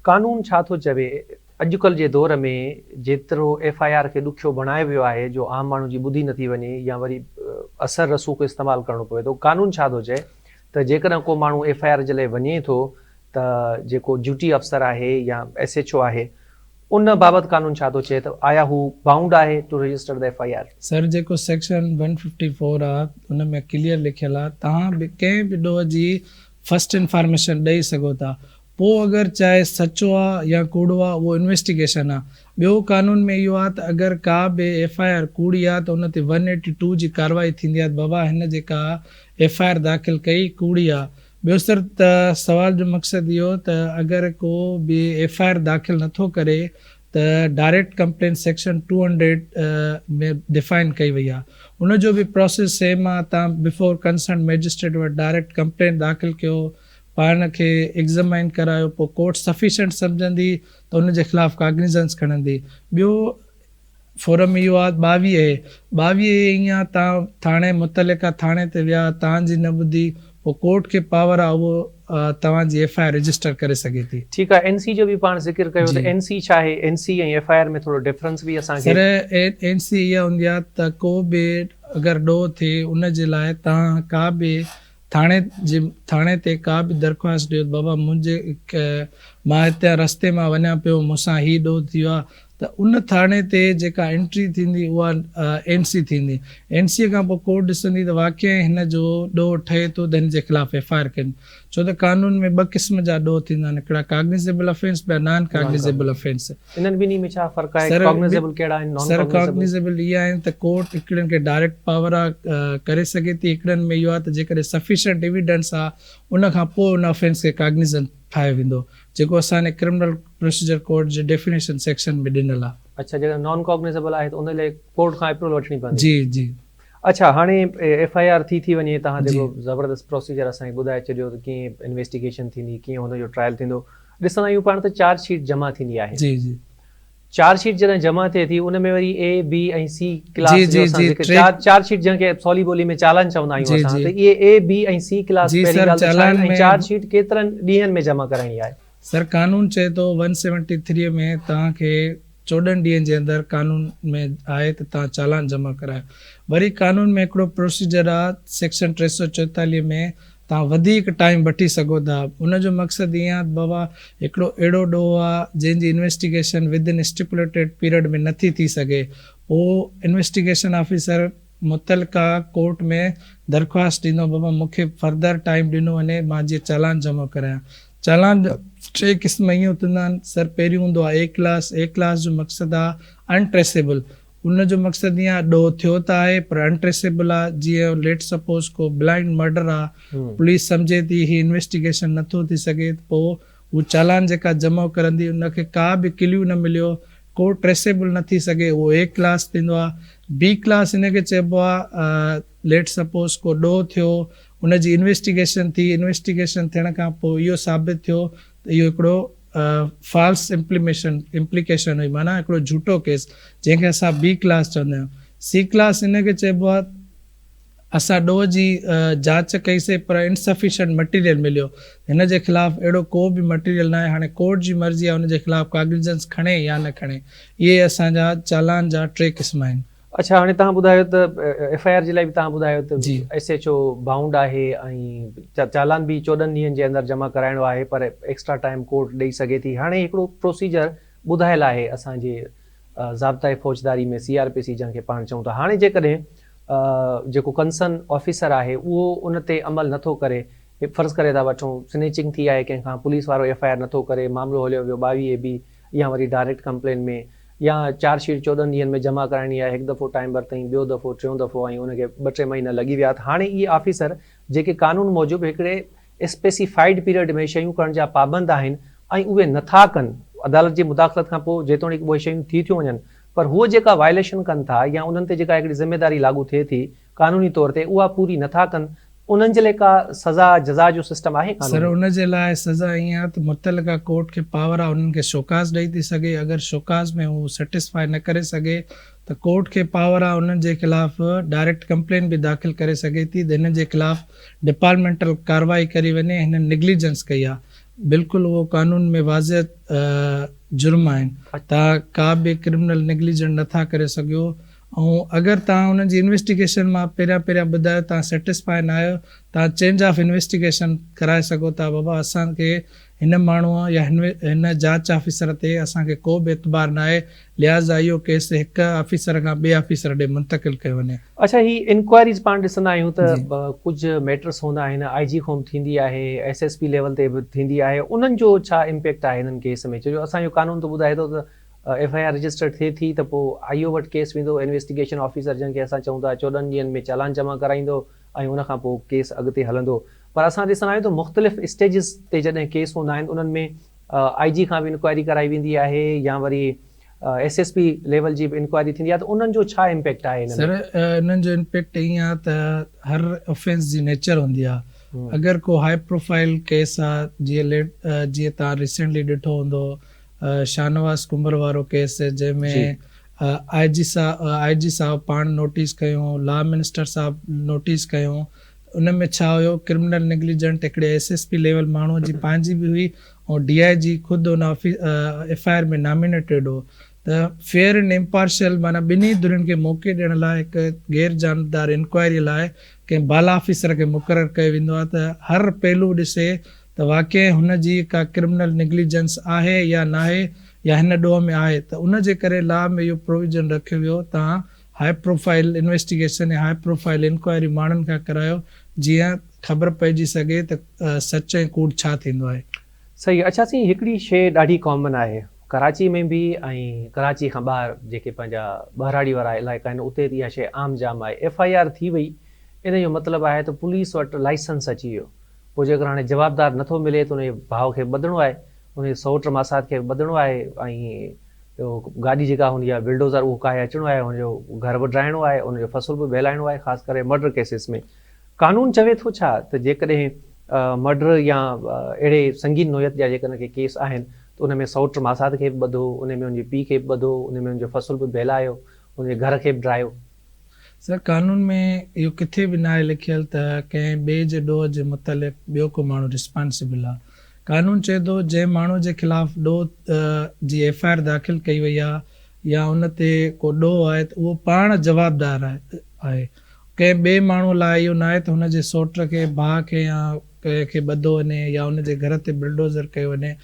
कानून छा थो चवे अॼुकल्ह जे दौर में जेतिरो FIR खे ॾुखियो बणायो वियो आहे जो आम माण्हू जी ॿुधी नथी वञे या वरी असर रसूख़ इस्तेमालु करणो पवे थो। कानून छा थो चए त जेकॾहिं को माण्हू FIR जे लाइ वञे थो त जेको ड्यूटी अफ़सर आहे या SHO आहे उन बाबति कानून छा थो चए त आया हू बाउंड आहे to register the FIR? Sir जेको सेक्शन 154 आहे उन में क्लियर लिखियल आहे तव्हां कंहिं बि ॾोह जी फर्स्ट इंफॉर्मेशन ॾेई सघो था। पोइ अगरि चाहे सचो आहे या कूड़ो आहे उहो इन्वेस्टिगेशन आहे। ॿियो कानून में इहो आहे त अगरि का बि FIR कूड़ी आहे त उन ते 182 जी कार्रवाई थींदी आहे। बाबा हिन जेका FIR दाख़िल कई कूड़ी आहे। ॿियो सर त सवाल जो मक़सदु इहो त अगरि को बि FIR दाख़िल नथो करे त डायरेक्ट कंप्लेन सेक्शन 200 में डिफाइन कई वई आहे। उनजो बि प्रोसेस सेम आहे। तव्हां बिफोर कंसर्न मैजिस्ट्रेट वटि डायरेक्ट कंप्लेन दाख़िल कयो, पाण खे एग्ज़ामाइन करायो, पोइ कोर्ट सफिशेंट सम्झंदी त उनजे ख़िलाफ़ु काग्निज़ेंस खणंदी। ॿियो फोरम इहो आहे 22A ईअं तव्हां थाणे मुतलिका थाणे ते विया, तव्हांजी न ॿुधी, पोइ कोर्ट खे पावर आहे उहो तव्हांजी FIR रजिस्टर करे सघे थी। ठीकु आहे। NC जो बि पाण ज़िक्र कयो त NC छा आहे? NC ऐं FIR में थोरो डिफरेंस बि असांखे। सर NC इहा हूंदी आहे त को बि अगरि ॾोह थिए उनजे लाइ तव्हां का बि थाणे ते का बि दरख़्वास्त ॾियो बाबा मां हिते रस्ते मां वञा पियो मूंसां हीउ ॾोह थी वियो आहे त उन थाणे ते जेका एंट्री थींदी उहा NC थींदी। NC खां पोइ कोर्ट ॾिसंदी त वाक़ई हिन जो ॾोह ठहे थो त हिन जे ख़िलाफ़ु FIR कनि। छो त कानून में 2 क़िस्म जा ॾोह थींदा आहिनि, हिकिड़ा काग्निजेबल ऑफेंस ॿिया नॉन काग्निजेबल ऑफेंस। इन्हनि ॿिन्ही में छा फ़र्क़ु आहे? कॉग्निजेबल कहिड़ा आहिनि? नॉन सर कॉग्निजेबल इहा आहिनि त कोर्ट हिकिड़नि खे डायरेक्ट पावर आहे करे सघे थी। हिकिड़नि में इहो आहे त जेकॾहिं सफिशिएंट एविडेंस आहे उन खां पोइ उन ऑफेंस खे काग्निजेंट ठाहे वेंदो, जेको असांजे क्रिमिनल प्रोसीजर कोड जे डेफिनेशन सेक्शन में ॾिनल आहे। अच्छा, जेका नॉन कॉग्निजेबल आहे त उन लाइ कोर्ट खां अप्रूवल वठणी पवंदी? जी जी। अच्छा, हाणे FIR थी वञे, तव्हां जेको ज़बरदस्त प्रोसीजर असांखे ॿुधाए छॾियो त कीअं इन्वेस्टिगेशन थींदी, कीअं हुनजो ट्रायल थींदो। ॾिसंदा आहियूं पाण त चार्ज शीट जमा थींदी आहे। जी जी। चार्ज शीट जॾहिं जमा थिए थी उन में वरी A, B ऐं C क्लास जो असां चार्ज शीट जंहिंखे सवली ॿोली में चालान चवंदा आहियूं असां, त इहे A, B ऐं C क्लास पहिरीं ॻाल्हि त चार्ज शीट केतिरनि ॾींहंनि में जमा कराइणी आहे? सर कानून चए थो 173 में तव्हांखे 14 ॾींहंनि जे अंदरि कानून में आहे त तव्हां चालान जमा करायो। वरी कानून में हिकिड़ो प्रोसीजर आहे सेक्शन 344 में तव्हां वधीक टाइम वठी सघो था। उनजो मक़सदु ईअं आहे बाबा हिकिड़ो अहिड़ो ॾोह आहे जंहिंजी इन्वेस्टिगेशन विदिन स्टिपुलेटेड पीरियड में नथी थी सघे, पोइ इन्वेस्टिगेशन ऑफिसर मुतलका कोर्ट में दरख़्वास्त ॾींदो बाबा मूंखे फर्दर टाइम ॾिनो वञे मां जीअं चालान जमा करायां। चालान 3 क़िस्म ईअं थींदा आहिनि। सर पहिरियों हूंदो आहे A क्लास जो मक़सदु आहे अनट्रेसेबल। उनजो मक़सदु ईअं आहे ॾोह थियो त आहे पर अनट्रेसेबल आहे। जीअं लेट सपोज को ब्लाइंड मर्डर आहे, पुलिस सम्झे थी ही इन्वेस्टिगेशन नथो थी सघे, पोइ हू चालान जेका जमा करंदी उनखे का बि क्ल्यू न मिलियो, को ट्रेसेबल न थी सघे, उहो A क्लास थींदो आहे। B क्लास हिनखे चइबो आहे लेट सपोज को ॾोह थियो, उनजी इन्वेस्टिगेशन थी, इन्वेस्टिगेशन थियण खां पोइ इहो साबित थियो त इहो हिकिड़ो फॉल्स इम्प्लीकेशन हुई, माना हिकिड़ो झूठो केस, जंहिंखे असां B क्लास चवंदा आहियूं। C क्लास हिनखे चइबो आहे असां ॾोह जी जांच कईसीं पर इनसफिशिएंट मटीरियल मिलियो, हिन जे ख़िलाफ़ु अहिड़ो को बि मटीरियल न आहे, हाणे कोर्ट जी मर्ज़ी आहे हुनजे ख़िलाफ़ु काग्निजेंस खणे या न खणे। इहे असांजा चालान जा 3 क़िस्म आहिनि। अच्छा, हाणे तव्हां ॿुधायो त FIR जे लाइ बि तव्हां ॿुधायो त SHO बाउंड आहे ऐं चालान बि 14 ॾींहंनि जे अंदरि जमा कराइणो आहे पर एक्स्ट्रा टाइम कोर्ट ॾेई सघे थी। हाणे हिकिड़ो प्रोसीजर ॿुधायल आहे असांजे ज़ाब्ता फ़ौजदारी में CRPC जंहिंखे पाण चऊं था। हाणे जेकॾहिं जेको कंसर्न ऑफिसर आहे उहो उन ते अमल नथो करे, फ़र्ज़ु करे था वठूं स्नेचिंग थी आहे कंहिंखां, पुलिस वारो FIR नथो करे, मामिलो हलियो वियो 22AB या वरी डायरेक्ट कंप्लेन में, या चार्ज शीट 14 ॾींहंनि में जमा कराइणी आहे, हिकु दफ़ो टाइम वरितईं, ॿियो दफ़ो, टियों दफ़ो, ऐं उनखे 2-3 महीना लॻी विया। हाणे इहे ऑफिसर जेके कानून मूजिबि हिकिड़े स्पेसिफाइड पीरियड में शयूं करण जा पाबंद आहिनि ऐं उहे नथा कनि, अदालत जी मुदाख़लत खां पोइ जेतोणीकि उहे शयूं थी थियूं वञनि, पर हूअ जेका वायलेशन कनि था या उन्हनि ते जेका हिकिड़ी ज़िम्मेदारी लागू थिए थी कानूनी तौर ते, उहा पूरी नथा कनि, उन्हनि जे लाइ का सज़ा जज़ा जो सिस्टम आहे? सर उन जे लाइ सज़ा ईअं आहे त मुतलका कोर्ट खे पावर आहे उन्हनि खे शोकाज़ ॾेई थी सघे। अगरि शोकाज़ में हू सेटिस्फाई न करे सघे त कोर्ट खे पावर आहे उन्हनि जे ख़िलाफ़ु डायरेक्ट कंप्लेन बि दाख़िल करे सघे थी त हिन जे ख़िलाफ़ु डिपार्टमेंटल कार्रवाई करी वञे, हिन नेग्लिजेंस कई आहे। बिल्कुलु उहो कानून में वाज़ह जुर्म आहिनि। तव्हां का बि क्रिमिनल नेग्लिजेंट नथा करे सघो। ऐं अगरि तव्हां हुननि जी इन्वेस्टिगेशन मां पहिरियां ॿुधायो तव्हां सेटिस्फाई न आहियो, तव्हां चेंज ऑफ इन्वेस्टिगेशन कराए सघो था। बाबा असांखे हिन माण्हूअ या हिन जांच ऑफिसर ते असांखे को बि एतबार न आहे, लिहाज़ा इहो केस हिकु ऑफिसर खां ॿिए ऑफिसर ॾे मुंतक़िल कयो वञे। अच्छा, ही इंक्वायरीज़ पाण ॾिसंदा आहियूं त जी। कुझु मैटर्स हूंदा आहिनि, IG खां बि थींदी आहे, SSP लेवल ते बि थींदी आहे, उन्हनि जो छा इम्पैक्ट आहे हिननि केस में? छो जो असांजो कानून त ॿुधाए थो त FIR रजिस्टर थिए थी त पोइ IO वटि केस वेंदो, इन्वेस्टिगेशन ऑफिसर जंहिंखे असां चऊं था 14 ॾींहंनि में चालान जमा कराईंदो ऐं उनखां पोइ केस अॻिते हलंदो। पर असां ॾिसंदा आहियूं त मुख़्तलिफ़ स्टेजिस ते जॾहिं केस हूंदा आहिनि उन्हनि में IG खां बि इंक्वायरी कराई वेंदी आहे या वरी SSP लेवल जी बि इंक्वायरी थींदी आहे, त उन्हनि जो छा इम्पैक्ट आहे हिन सर में? हिननि जो इम्पैक्ट ईअं आहे त हर ऑफेंस जी नेचर हूंदी आहे। अगरि को हाई प्रोफाइल केस आहे, जीअं तव्हां रिसेंटली ॾिठो हूंदो शाहनवाज़ कुंबर वारो केस, जंहिंमें IG साहब पाण नोटिस कयूं, लॉ मिनिस्टर साहब नोटिस कयूं। उन में छा हुयो, क्रिमिनल नेग्लिजेंट हिकिड़े SSP लेवल माण्हूअ जी पंहिंजी बि हुई ऐं DIG ख़ुदि हुन FIR में नॉमिनेटेड हो। त फेयर एंड इम्पार्शियल माना ॿिन्ही धुरियुनि खे मौक़े ॾियण लाइ हिकु गैर जानबदार इंक्वायरी लाइ कंहिं बाला ऑफिसर खे मुक़ररु कयो वेंदो आहे त हर पहलू ॾिसे त वाक़ई हुन जी का क्रिमिनल नेग्लिजेंस आहे या न आहे, या हिन ॾोह में आहे। त उन जे करे लॉ में इहो प्रोविज़न रखियो वियो, तव्हां हाई प्रोफाइल इन्वेस्टिगेशन या हाई प्रोफाइल इंक्वायरी माण्हुनि खां करायो, जीअं ख़बर पइजी सघे त सच ऐं कूड़ छा थींदो आहे। सही। अच्छा सी, हिकिड़ी शइ ॾाढी कॉमन आहे कराची में बि ऐं कराची खां ॿाहिरि जेके पंहिंजा ॿाहिराड़ी वारा इलाइक़ा आहिनि उते इहा शइ आम जाम आहे। FIR थी वई, इन जो मतिलबु आहे त पुलिस वटि लाइसेंस अची वियो। पोइ जेकर हाणे जवाबदार नथो मिले त उनजे भाउ खे ॿधणो आहे, उनजे सौट मासात खे ॿधणो आहे, ऐं ॿियो गाॾी जेका हूंदी आहे बिल्डोज़र उहो काहे अचिणो आहे, हुनजो घर वढाइणो आहे, उनजो फ़सुल बि बहिलाइणो आहे, ख़ासि करे मर्डर केसिस में। कानून चवे थो छा त जेकॾहिं मर्डर या अहिड़े संगीन नोयत जा जेकॾहिं के केस आहिनि त उन में सौट मासात खे बि ॿधो, उन में उनजे पीउ खे बि ॿधो, उन में उनजो फ़सुल बि बहिलायो, उनजे घर खे बि ड्रायो। सर कानून में इहो किथे बि न आहे लिखियलु त कंहिं ॿिए जे ॾोह जे मुतालिक़ ॿियो को माण्हू रिस्पॉन्सिबल आहे। कानून चए थो जंहिं माण्हू जे ख़िलाफ़ ॾोह जी FIR दाख़िल कई वई आहे या उन ते को ॾोह आहे त उहो पाण जवाबदार आहे। कंहिं ॿिए माण्हू लाइ इहो न आहे त हुनजे सौट खे, भाउ खे या कंहिंखे ॿधो वञे या हुनजे घर ते बिल्डोज़र कयो वञे।